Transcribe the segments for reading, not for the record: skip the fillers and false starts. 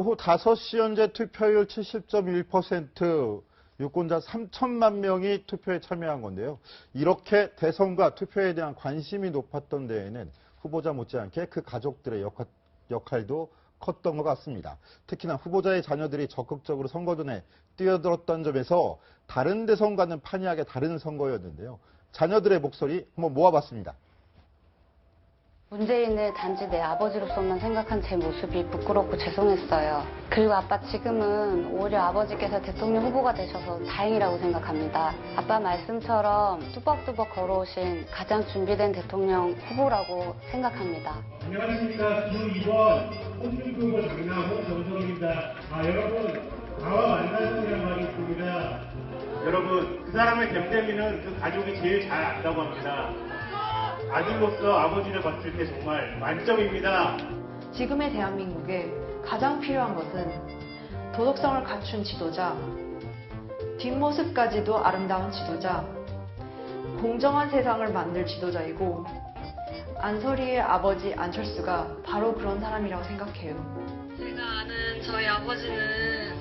오후 5시 현재 투표율 70.1%, 유권자 3천만 명이 투표에 참여한 건데요. 이렇게 대선과 투표에 대한 관심이 높았던 데에는 후보자 못지않게 그 가족들의 역할도 컸던 것 같습니다. 특히나 후보자의 자녀들이 적극적으로 선거전에 뛰어들었던 점에서 다른 대선과는 판이하게 다른 선거였는데요. 자녀들의 목소리 한번 모아봤습니다. 문재인을 단지 내 아버지로서만 생각한 제 모습이 부끄럽고 죄송했어요. 그리고 아빠 지금은 오히려 아버지께서 대통령 후보가 되셔서 다행이라고 생각합니다. 아빠 말씀처럼 뚜벅뚜벅 걸어오신 가장 준비된 대통령 후보라고 생각합니다. 안녕하십니까. 주 2번 홍준표 후보 장남 홍정성입니다. 여러분, 나와 만나는 말이 있습니다. 여러분, 그 사람의 댐댐이는 그 가족이 제일 잘 안다고 합니다. 아들로서 아버지를 봤을 때 정말 만점입니다. 지금의 대한민국에 가장 필요한 것은 도덕성을 갖춘 지도자, 뒷모습까지도 아름다운 지도자, 공정한 세상을 만들 지도자이고 안설이의 아버지 안철수가 바로 그런 사람이라고 생각해요. 제가 아는 저희 아버지는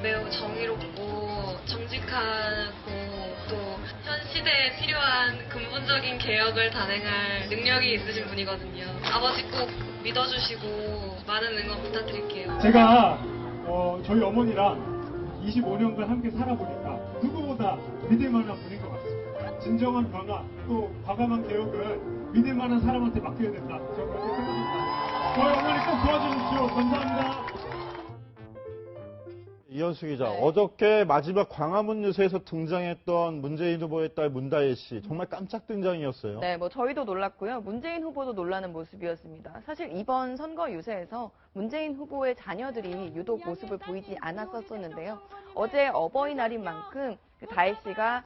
매우 정의롭고 정직하고 또 현 시대에 필요한 근본적인 개혁을 단행할 능력이 있으신 분이거든요. 아버지 꼭 믿어주시고 많은 응원 부탁드릴게요. 제가 저희 어머니랑 25년간 함께 살아보니까 누구보다 믿을 만한 분인 것 같습니다. 진정한 변화 또 과감한 개혁은 믿을 만한 사람한테 맡겨야 된다. 저는 그렇게 생각합니다. 저희 어머니 꼭 도와주십시오. 감사합니다. 이현수 기자, 어저께 마지막 광화문 유세에서 등장했던 문재인 후보의 딸 문다혜 씨, 정말 깜짝 등장이었어요. 네, 저희도 놀랐고요. 문재인 후보도 놀라는 모습이었습니다. 사실 이번 선거 유세에서 문재인 후보의 자녀들이 유독 모습을 보이지 않았었는데요. 어제 어버이날인 만큼 다혜 씨가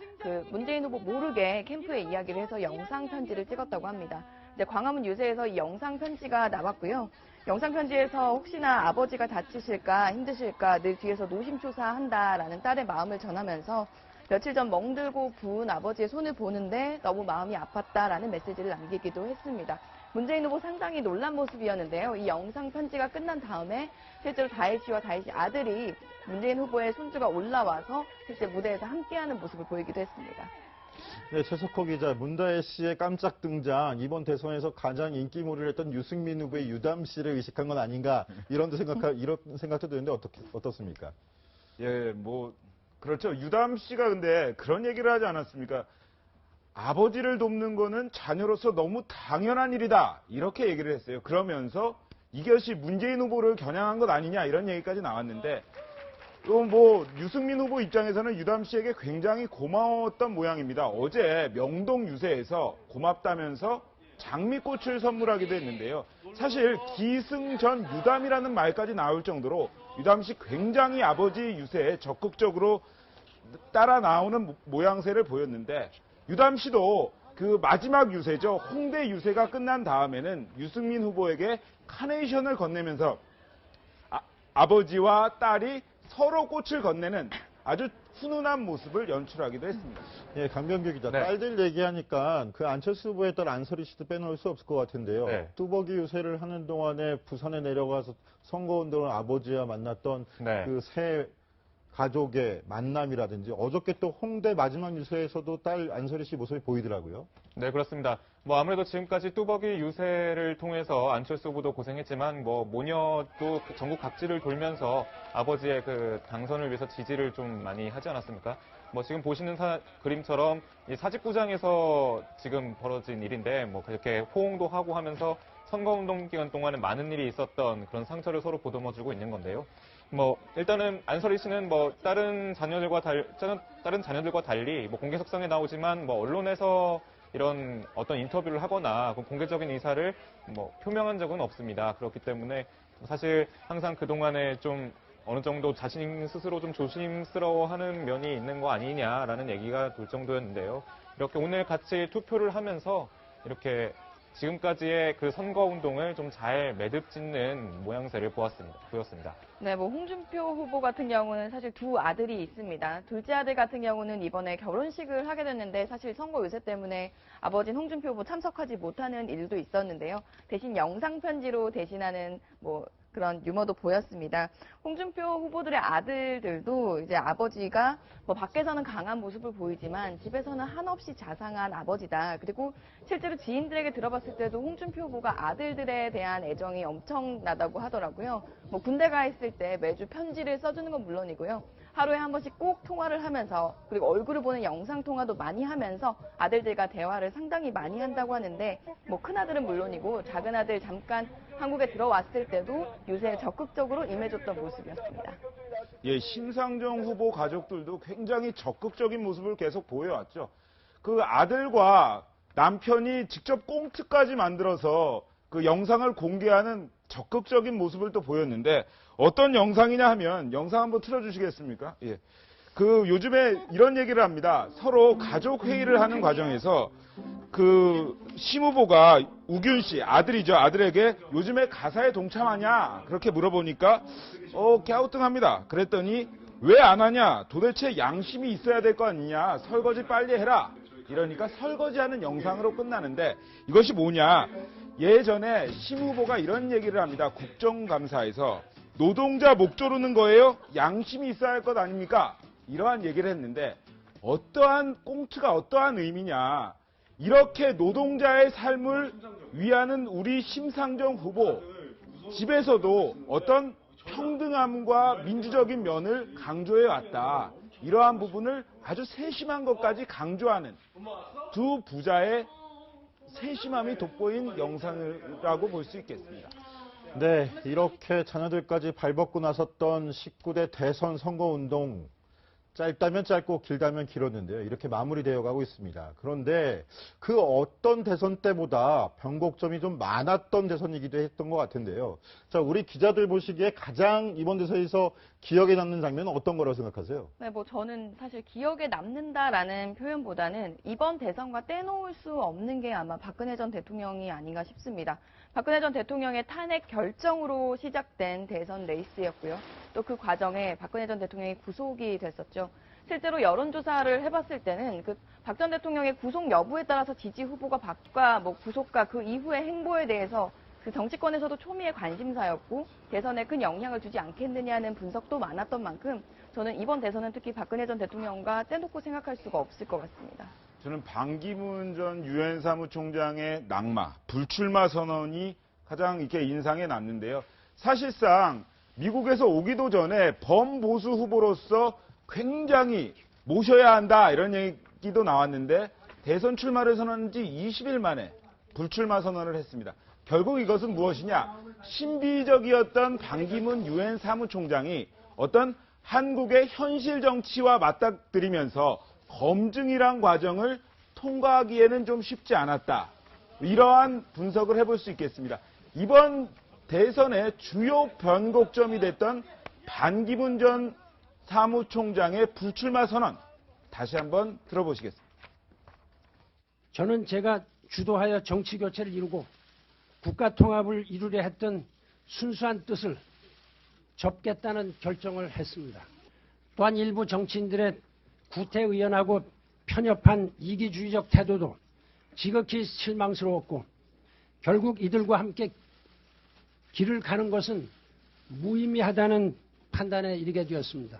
문재인 후보 모르게 캠프에 이야기를 해서 영상 편지를 찍었다고 합니다. 이제 광화문 유세에서 이 영상 편지가 나왔고요. 영상 편지에서 혹시나 아버지가 다치실까 힘드실까 늘 뒤에서 노심초사한다라는 딸의 마음을 전하면서 며칠 전 멍들고 부은 아버지의 손을 보는데 너무 마음이 아팠다라는 메시지를 남기기도 했습니다. 문재인 후보 상당히 놀란 모습이었는데요. 이 영상 편지가 끝난 다음에 실제로 다혜 씨와 다혜 씨 아들이 문재인 후보의 손주가 올라와서 실제 무대에서 함께하는 모습을 보이기도 했습니다. 네, 최석호 기자, 문다혜 씨의 깜짝 등장, 이번 대선에서 가장 인기몰이를 했던 유승민 후보의 유담 씨를 의식한 건 아닌가, 이런 생각도 드는데 어떻습니까? 예, 그렇죠. 유담 씨가 근데 그런 얘기를 하지 않았습니까? 아버지를 돕는 거는 자녀로서 너무 당연한 일이다. 이렇게 얘기를 했어요. 그러면서 이것이 문재인 후보를 겨냥한 것 아니냐, 이런 얘기까지 나왔는데, 유승민 후보 입장에서는 유담 씨에게 굉장히 고마웠던 모양입니다. 어제 명동 유세에서 고맙다면서 장미꽃을 선물하기도 했는데요. 사실 기승전 유담이라는 말까지 나올 정도로 유담 씨 굉장히 아버지 유세에 적극적으로 따라 나오는 모양새를 보였는데, 유담 씨도 그 마지막 유세죠. 홍대 유세가 끝난 다음에는 유승민 후보에게 카네이션을 건네면서 아버지와 딸이 서로 꽃을 건네는 아주 훈훈한 모습을 연출하기도 했습니다. 예, 강병규 기자, 네. 딸들 얘기하니까 그 안철수 후보의 딸 안설이 씨도 빼놓을 수 없을 것 같은데요. 네. 뚜벅이 유세를 하는 동안에 부산에 내려가서 선거운동을 아버지와 만났던 네. 그 새 가족의 만남이라든지 어저께 또 홍대 마지막 유세에서도 딸 안설이 씨 모습이 보이더라고요. 네, 그렇습니다. 아무래도 지금까지 뚜벅이 유세를 통해서 안철수 후보도 고생했지만 모녀도 전국 각지를 돌면서 아버지의 그 당선을 위해서 지지를 좀 많이 하지 않았습니까? 지금 보시는 그림처럼 이 사직구장에서 지금 벌어진 일인데 그렇게 호응도 하고 하면서 선거운동 기간 동안에 많은 일이 있었던 그런 상처를 서로 보듬어주고 있는 건데요. 일단은 안설이 씨는 다른 자녀들과 달리 공개석상에 나오지만 언론에서 이런 어떤 인터뷰를 하거나 공개적인 의사를 표명한 적은 없습니다. 그렇기 때문에 사실 항상 그동안에 좀 어느 정도 자신 스스로 좀 조심스러워하는 면이 있는 거 아니냐라는 얘기가 돌 정도였는데요. 이렇게 오늘 같이 투표를 하면서 이렇게 지금까지의 그 선거운동을 좀 잘 매듭 짓는 모양새를 보였습니다. 네, 홍준표 후보 같은 경우는 사실 두 아들이 있습니다. 둘째 아들 같은 경우는 이번에 결혼식을 하게 됐는데 사실 선거 유세 때문에 아버지인 홍준표 후보 참석하지 못하는 일도 있었는데요. 대신 영상 편지로 대신하는 그런 유머도 보였습니다. 홍준표 후보들의 아들들도 이제 아버지가 뭐 밖에서는 강한 모습을 보이지만 집에서는 한없이 자상한 아버지다. 그리고 실제로 지인들에게 들어봤을 때도 홍준표 후보가 아들들에 대한 애정이 엄청나다고 하더라고요. 뭐 군대 가 있을 때 매주 편지를 써주는 건 물론이고요. 하루에 한 번씩 꼭 통화를 하면서 그리고 얼굴을 보는 영상 통화도 많이 하면서 아들들과 대화를 상당히 많이 한다고 하는데 뭐 큰아들은 물론이고 작은아들 잠깐 한국에 들어왔을 때도 요새 적극적으로 임해줬던 모습이었습니다. 예, 심상정 후보 가족들도 굉장히 적극적인 모습을 계속 보여왔죠. 그 아들과 남편이 직접 꽁트까지 만들어서 그 영상을 공개하는 적극적인 모습을 또 보였는데 어떤 영상이냐 하면 영상 한번 틀어주시겠습니까? 예. 그 요즘에 이런 얘기를 합니다. 서로 가족 회의를 하는 과정에서 그 심 후보가 우균 씨 아들이죠. 아들에게 요즘에 가사에 동참하냐 그렇게 물어보니까 갸우뚱합니다. 그랬더니 왜 안 하냐? 도대체 양심이 있어야 될 거 아니냐? 설거지 빨리 해라. 이러니까 설거지하는 영상으로 끝나는데 이것이 뭐냐? 예전에 심 후보가 이런 얘기를 합니다. 국정감사에서 노동자 목 조르는 거예요? 양심이 있어야 할 것 아닙니까? 이러한 얘기를 했는데 어떠한 꽁트가 어떠한 의미냐? 이렇게 노동자의 삶을 위하는 우리 심상정 후보 집에서도 어떤 평등함과 민주적인 면을 강조해 왔다. 이러한 부분을 아주 세심한 것까지 강조하는 두 부자의 세심함이 돋보인 영상이라고 볼 수 있겠습니다. 네, 이렇게 자녀들까지 발벗고 나섰던 19대 대선 선거운동 짧다면 짧고 길다면 길었는데요. 이렇게 마무리되어 가고 있습니다. 그런데 그 어떤 대선 때보다 변곡점이 좀 많았던 대선이기도 했던 것 같은데요. 자, 우리 기자들 보시기에 가장 이번 대선에서 기억에 남는 장면은 어떤 거라고 생각하세요? 네, 뭐 저는 사실 기억에 남는다라는 표현보다는 이번 대선과 떼놓을 수 없는 게 아마 박근혜 전 대통령이 아닌가 싶습니다. 박근혜 전 대통령의 탄핵 결정으로 시작된 대선 레이스였고요. 또 그 과정에 박근혜 전 대통령이 구속이 됐었죠. 실제로 여론조사를 해봤을 때는 그 박 전 대통령의 구속 여부에 따라서 지지 후보가 바뀌과 뭐 구속과 그 이후의 행보에 대해서 그 정치권에서도 초미의 관심사였고 대선에 큰 영향을 주지 않겠느냐는 분석도 많았던 만큼 저는 이번 대선은 특히 박근혜 전 대통령과 떼놓고 생각할 수가 없을 것 같습니다. 저는 반기문 전 유엔 사무총장의 낙마, 불출마 선언이 가장 이렇게 인상에 남는데요. 사실상 미국에서 오기도 전에 범보수 후보로서 굉장히 모셔야 한다 이런 얘기도 나왔는데 대선 출마를 선언한 지 20일 만에 불출마 선언을 했습니다. 결국 이것은 무엇이냐? 신비적이었던 반기문 유엔 사무총장이 어떤 한국의 현실 정치와 맞닥뜨리면서 검증이란 과정을 통과하기에는 좀 쉽지 않았다. 이러한 분석을 해볼 수 있겠습니다. 이번 대선의 주요 변곡점이 됐던 반기문 전 사무총장의 불출마 선언 다시 한번 들어보시겠습니다. 저는 제가 주도하여 정치 교체를 이루고 국가 통합을 이루려 했던 순수한 뜻을 접겠다는 결정을 했습니다. 또한 일부 정치인들의 구태의연하고 편협한 이기주의적 태도도 지극히 실망스러웠고 결국 이들과 함께 길을 가는 것은 무의미하다는 판단에 이르게 되었습니다.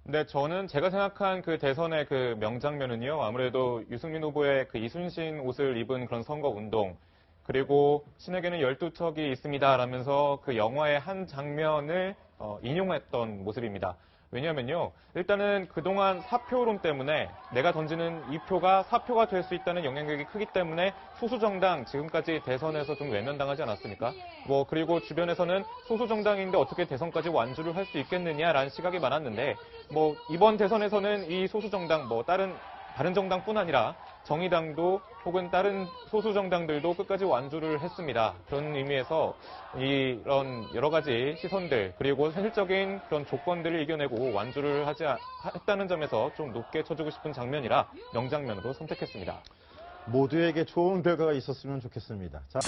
네, 저는 제가 생각한 그 대선의 그 명장면은요, 아무래도 유승민 후보의 그 이순신 옷을 입은 그런 선거운동, 그리고 신에게는 12척이 있습니다 라면서 그 영화의 한 장면을 인용했던 모습입니다. 왜냐하면요, 일단은 그동안 사표론 때문에 내가 던지는 이 표가 사표가 될 수 있다는 영향력이 크기 때문에 소수정당 지금까지 대선에서 좀 외면당하지 않았습니까? 뭐 그리고 주변에서는 소수정당인데 어떻게 대선까지 완주를 할 수 있겠느냐라는 시각이 많았는데 뭐 이번 대선에서는 이 소수정당 뭐 다른 정당뿐 아니라 정의당도 혹은 다른 소수 정당들도 끝까지 완주를 했습니다. 그런 의미에서 이런 여러 가지 시선들 그리고 현실적인 그런 조건들을 이겨내고 완주를 했다는 점에서 좀 높게 쳐주고 싶은 장면이라 명장면으로 선택했습니다. 모두에게 좋은 결과가 있었으면 좋겠습니다. 자.